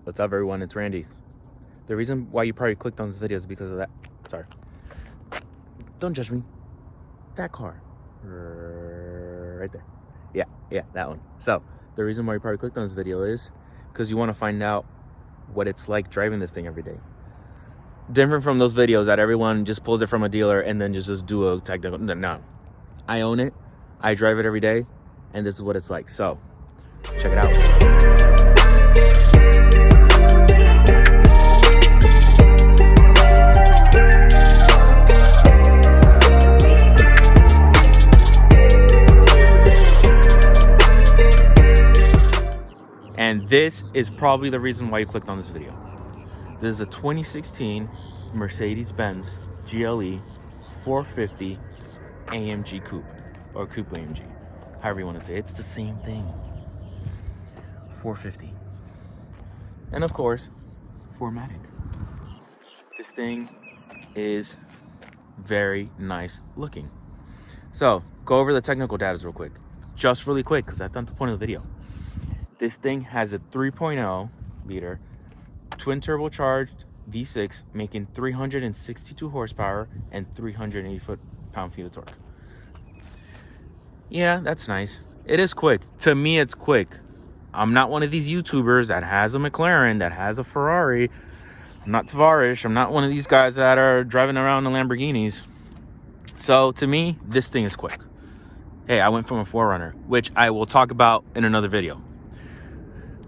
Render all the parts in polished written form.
What's up, everyone? It's Randy. The reason why you probably clicked on this video is because of that. Sorry. Don't judge me. That car. Right there. Yeah, that one. So, the reason why you probably clicked on this video is because you want to find out what it's like driving this thing every day. Different from those videos that everyone just pulls it from a dealer and then just do a technical. No. I own it. I drive it every day. And this is what it's like. So, check it out. And this is probably the reason why you clicked on this video. This is a 2016 Mercedes GLE 450 AMG Coupe, or Coupe AMG, however you want to say it. It's the same thing. 450. And of course, 4MATIC. This thing is very nice looking. So, go over the technical data real quick. Just really quick, because that's not the point of the video. This thing has a 3.0 liter twin turbocharged V6 making 362 horsepower and 380 pound-feet of torque. Yeah, that's nice. It is quick. To me, it's quick. I'm not one of these YouTubers that has a McLaren, that has a Ferrari. I'm not Tavarish. I'm not one of these guys that are driving around in Lamborghinis. So to me, this thing is quick. Hey, I went from a 4Runner, which I will talk about in another video.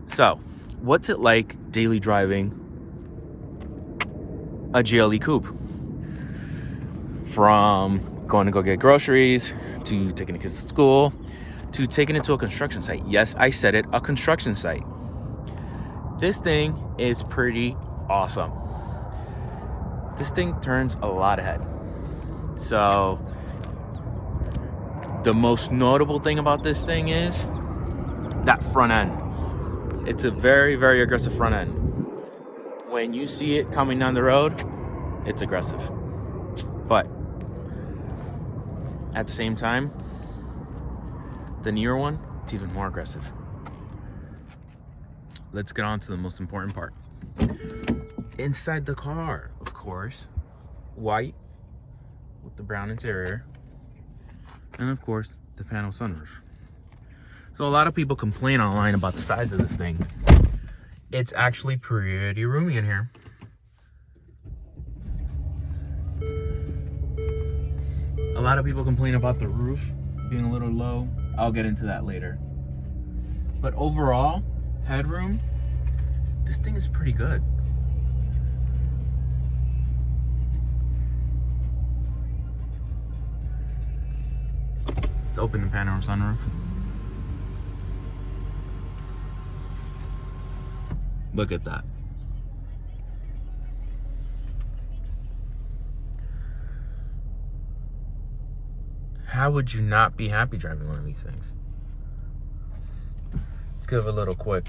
So, what's it like daily driving a GLE Coupe? From going to go get groceries, to taking the kids to school, to taking it to a construction site. Yes, I said it, a construction site. This thing is pretty awesome. This thing turns a lot of head. So, the most notable thing about this thing is that front end. It's a very, very aggressive front end. When you see it coming down the road, it's aggressive. But at the same time, the newer one, it's even more aggressive. Let's get on to the most important part. Inside the car, of course, white with the brown interior, and of course, the panel sunroof. So a lot of people complain online about the size of this thing. It's actually pretty roomy in here. A lot of people complain about the roof being a little low. I'll get into that later. But overall, headroom, this thing is pretty good. Let's open the panel sunroof. Look at that. How would you not be happy driving one of these things? Let's give a little quick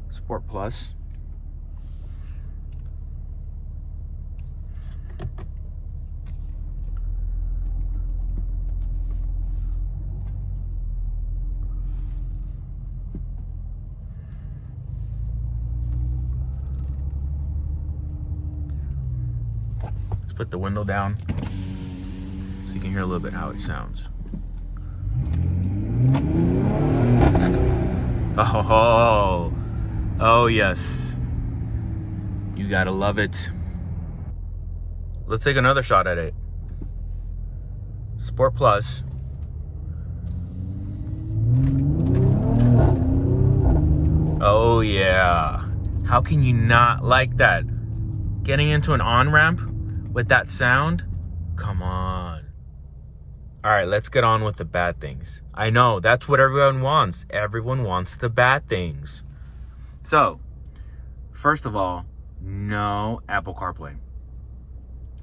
Sport Plus. Put the window down so you can hear a little bit how it sounds. Oh yes, you gotta love it. Let's take another shot at it. Sport Plus. Oh yeah, how can you not like that? Getting into an on-ramp with that sound? Come on. All right, let's get on with the bad things. I know, that's what everyone wants. Everyone wants the bad things. So, first of all, no Apple CarPlay.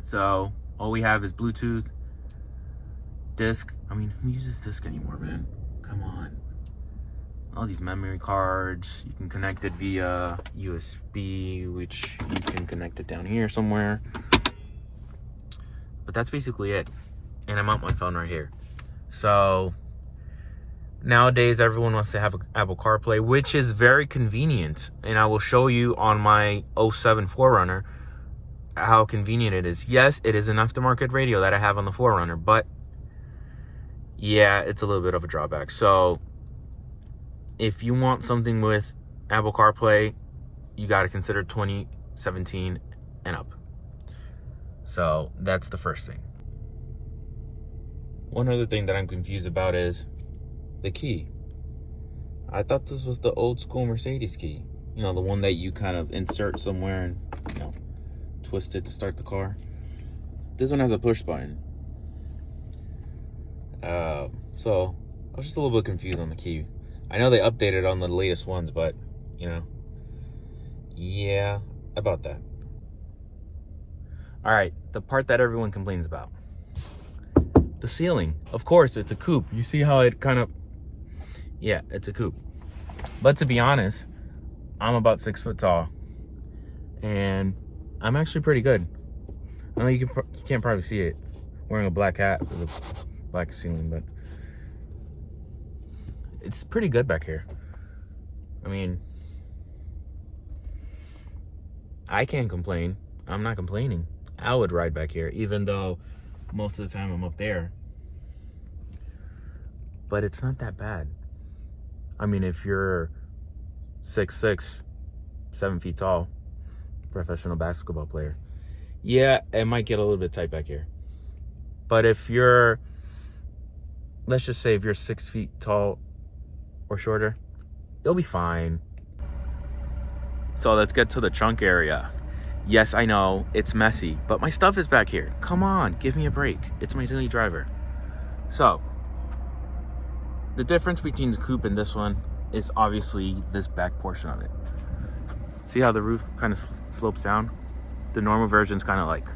So, all we have is Bluetooth, disc. I mean, who uses disc anymore, man? Come on. All these memory cards. You can connect it via USB, which you can connect it down here somewhere. But that's basically it. And I mount my phone right here. So Nowadays, everyone wants to have Apple CarPlay, which is very convenient. And I will show you on my '07 4Runner how convenient it is. Yes, it is an aftermarket radio that I have on the 4Runner, but yeah, it's a little bit of a drawback. So if you want something with Apple CarPlay, you got to consider 2017 and up. So that's the first thing. One other thing that I'm confused about is the key. I thought this was the old school Mercedes key. You know, the one that you kind of insert somewhere and, you know, twist it to start the car. This one has a push button. So I was just a little bit confused on the key. I know they updated on the latest ones, but, you know, yeah, about that. All right, the part that everyone complains about. The ceiling. Of course, it's a coupe. You see how it kind of, yeah, it's a coupe. But to be honest, I'm about 6 foot tall, and I'm actually pretty good. I know you can't probably see it. Wearing a black hat with a black ceiling, but it's pretty good back here. I mean, I can't complain. I'm not complaining. I would ride back here, even though most of the time I'm up there. But it's not that bad. I mean, if you're 6'6", 7 feet tall, professional basketball player, yeah, it might get a little bit tight back here. But if you're, let's just say if you're 6 feet tall or shorter, you'll be fine. So let's get to the trunk area. Yes, I know it's messy, but my stuff is back here. Come on, give me a break. It's my daily driver. So the difference between the coupe and this one is obviously this back portion of it. See how the roof kind of slopes down? The normal version's kind of like,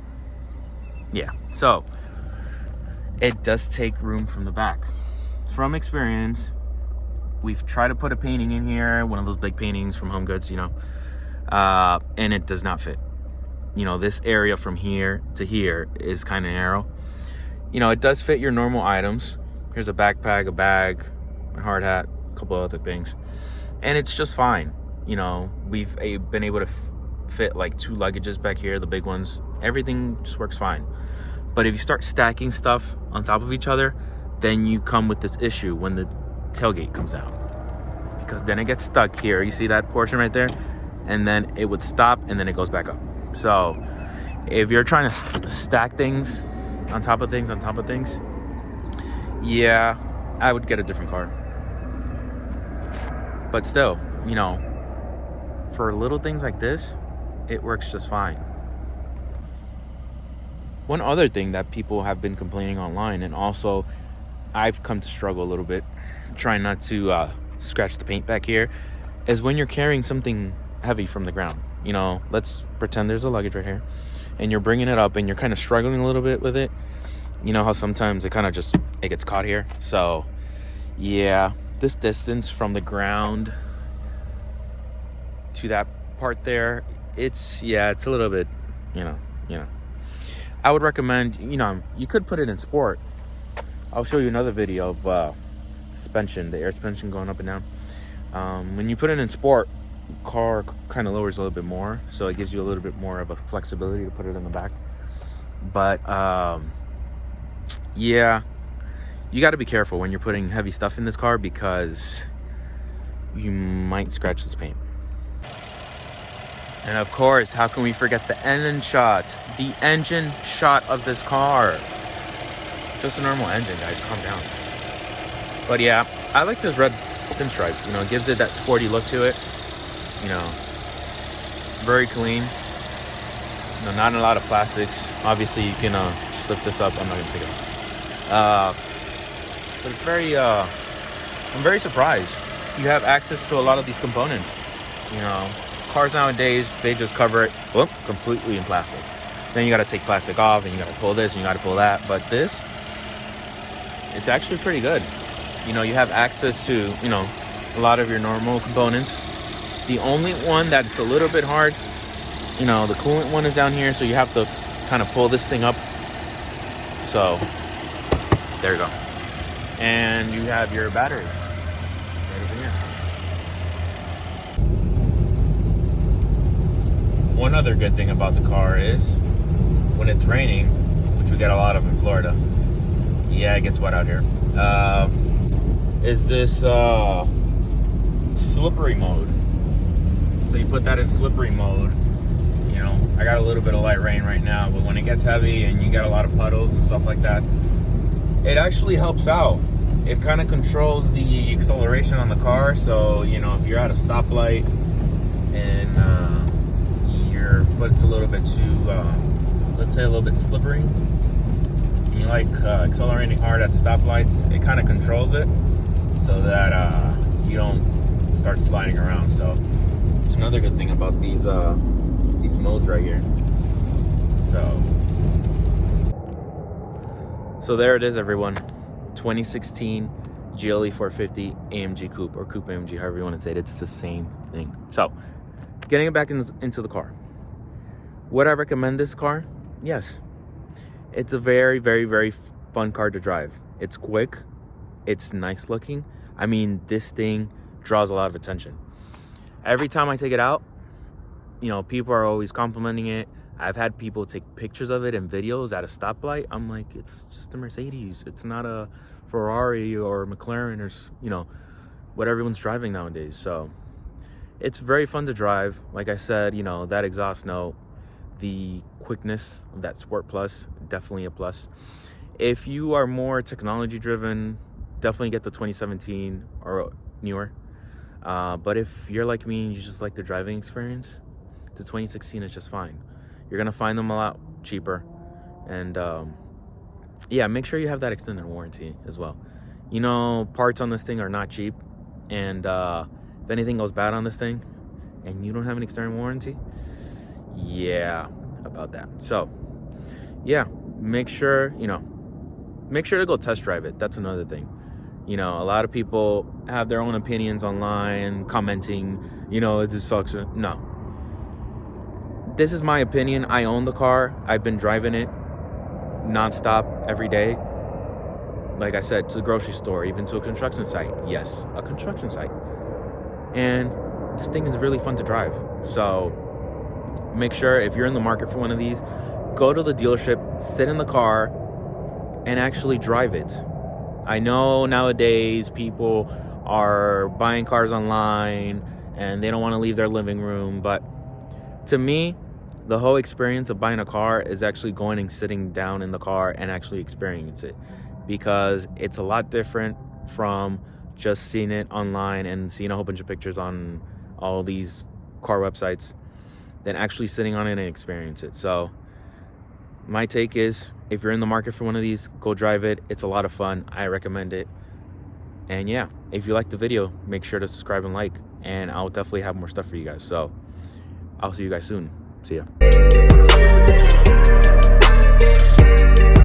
yeah. So it does take room from the back. From experience, we've tried to put a painting in here, one of those big paintings from Home Goods, you know, and it does not fit. You know, this area from here to here is kind of narrow. You know, it does fit your normal items. Here's a backpack, a bag, a hard hat, a couple of other things. And it's just fine. You know, we've been able to fit like 2 luggages back here, the big ones. Everything just works fine. But if you start stacking stuff on top of each other, then you come with this issue when the tailgate comes out. Because then it gets stuck here. You see that portion right there? And then it would stop and then it goes back up. So if you're trying to stack things on top of things on top of things, yeah, I would get a different car. But still, you know, for little things like this, it works just fine. One other thing that people have been complaining online, and also I've come to struggle a little bit trying not to scratch the paint back here, is when you're carrying something heavy from the ground. You know, let's pretend there's a luggage right here and you're bringing it up and you're kind of struggling a little bit with it. You know how sometimes it kind of just, it gets caught here. So yeah, this distance from the ground to that part there, it's a little bit, you know, I would recommend, you know, you could put it in sport. I'll show you another video of suspension, the air suspension going up and down. When you put it in sport, car kind of lowers a little bit more, so it gives you a little bit more of a flexibility to put it in the back. But yeah, you got to be careful when you're putting heavy stuff in this car, because you might scratch this paint. And of course, how can we forget the engine shot? The engine shot of this car. Just a normal engine, guys, calm down. But yeah, I like this red pinstripe. You know, it gives it that sporty look to it. You know, very clean. You know, not a lot of plastics. Obviously, you can just lift this up. I'm not gonna take it off. But it's very, I'm very surprised. You have access to a lot of these components. You know, cars nowadays, they just cover it completely in plastic. Then you got to take plastic off, and you got to pull this, and you got to pull that. But this, it's actually pretty good. You know, you have access to, you know, a lot of your normal components. The only one that's a little bit hard, you know, the coolant one is down here, so you have to kind of pull this thing up. So there you go. And you have your battery. one other good thing about the car is when it's raining, which we get a lot of in Florida. Yeah, it gets wet out here. Is this slippery mode. So you put that in slippery mode. You know, I got a little bit of light rain right now, but when it gets heavy and you got a lot of puddles and stuff like that, it actually helps out. It kind of controls the acceleration on the car. So, you know, if you're at a stoplight and your foot's a little bit too, let's say a little bit slippery, and you like accelerating hard at stoplights, it kind of controls it so that you don't start sliding around. So it's another good thing about these modes right here. So there it is, everyone. 2016 GLE 450 AMG Coupe, or Coupe AMG, however you want to say it. It's the same thing. So getting it back into the car, would I recommend this car? Yes. It's a very, very, very fun car to drive. It's quick. It's nice looking. I mean, this thing draws a lot of attention. Every time I take it out, you know, people are always complimenting it. I've had people take pictures of it and videos at a stoplight. I'm like, it's just a Mercedes. It's not a Ferrari or a McLaren or, you know, what everyone's driving nowadays. So it's very fun to drive. Like I said, you know, that exhaust note, the quickness of that Sport Plus, definitely a plus. If you are more technology driven, definitely get the 2017 or newer. But if you're like me and you just like the driving experience, the 2016 is just fine. You're gonna find them a lot cheaper. And yeah, make sure you have that extended warranty as well. You know, parts on this thing are not cheap. And if anything goes bad on this thing and you don't have an extended warranty, yeah, about that. So yeah, make sure to go test drive it. That's another thing. You know, a lot of people have their own opinions online, commenting, you know, it just sucks. No. This is my opinion. I own the car. I've been driving it nonstop every day. Like I said, to the grocery store, even to a construction site. Yes, a construction site. And this thing is really fun to drive. So make sure, if you're in the market for one of these, go to the dealership, sit in the car, and actually drive it. I know nowadays people are buying cars online and they don't want to leave their living room, but to me, the whole experience of buying a car is actually going and sitting down in the car and actually experiencing it, because it's a lot different from just seeing it online and seeing a whole bunch of pictures on all these car websites than actually sitting on it and experience it. So my take is, if you're in the market for one of these, go drive it. It's a lot of fun. I recommend it. And yeah, if you liked the video, make sure to subscribe and like, and I'll definitely have more stuff for you guys. So I'll see you guys soon. See ya.